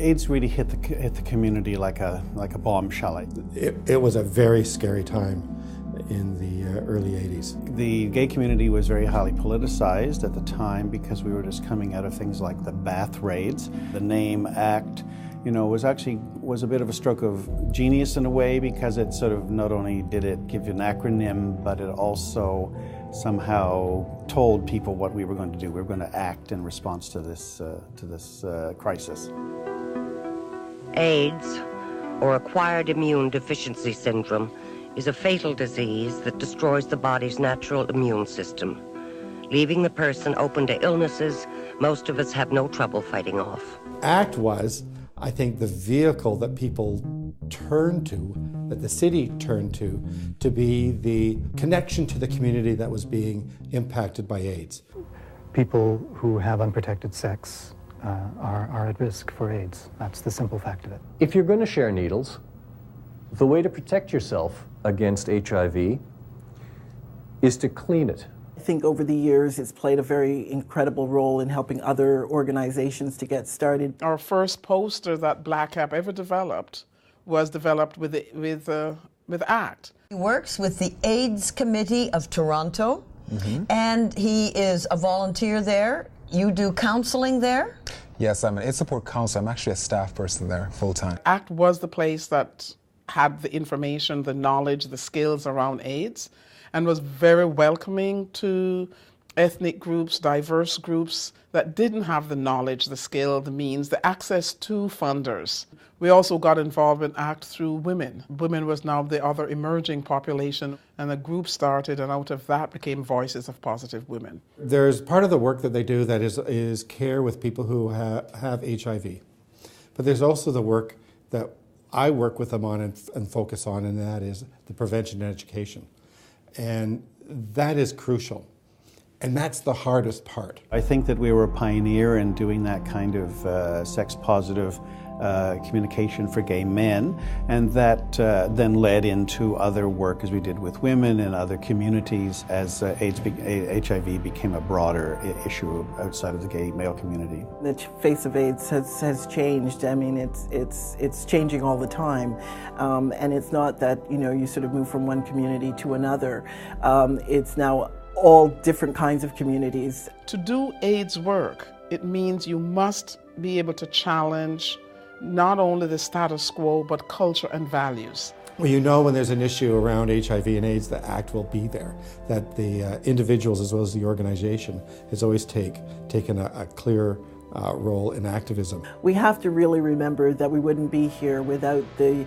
AIDS really hit the community like a bombshell. It was a very scary time in the early 80s. The gay community was very highly politicized at the time because we were just coming out of things like the bath raids. The name ACT, was a bit of a stroke of genius in a way, because it sort of not only did it give you an acronym, but it also somehow told people what we were going to do. We were going to act in response to this crisis. AIDS, or acquired immune deficiency syndrome, is a fatal disease that destroys the body's natural immune system, leaving the person open to illnesses most of us have no trouble fighting off. ACT was, I think, the vehicle that people turned to, that the city turned to be the connection to the community that was being impacted by AIDS. People who have unprotected sex are at risk for AIDS. That's the simple fact of it. If you're going to share needles, the way to protect yourself against HIV is to clean it. I think over the years it's played a very incredible role in helping other organizations to get started. Our first poster that Black Cap ever developed was developed with ACT. He works with the AIDS Committee of Toronto, and he is a volunteer there. You do counseling there? Yes, I'm an AIDS support counselor. I'm actually a staff person there full-time. ACT was the place that had the information, the knowledge, the skills around AIDS, and was very welcoming to ethnic groups, diverse groups that didn't have the knowledge, the skill, the means, the access to funders. We also got involved in ACT through women. Women was now the other emerging population, and a group started, and out of that became Voices of Positive Women. There's part of the work that they do that is care with people who have HIV. But there's also the work that I work with them on and focus on, and that is the prevention and education. And that is crucial. And that's the hardest part. I think that we were a pioneer in doing that kind of sex-positive communication for gay men, and that then led into other work as we did with women and other communities as HIV became a broader issue outside of the gay male community. The face of AIDS has changed. I mean, it's changing all the time, and it's not that you sort of move from one community to another. It's now all different kinds of communities. To do AIDS work, it means you must be able to challenge not only the status quo, but culture and values. Well, when there's an issue around HIV and AIDS, the ACT will be there. That the individuals as well as the organization has always taken a clear role in activism. We have to really remember that we wouldn't be here without the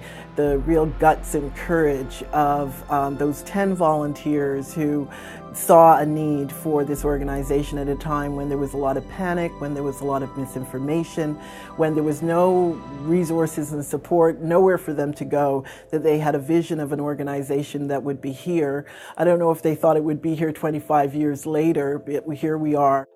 real guts and courage of those 10 volunteers who saw a need for this organization at a time when there was a lot of panic, when there was a lot of misinformation, when there was no resources and support, nowhere for them to go, that they had a vision of an organization that would be here. I don't know if they thought it would be here 25 years later, but here we are.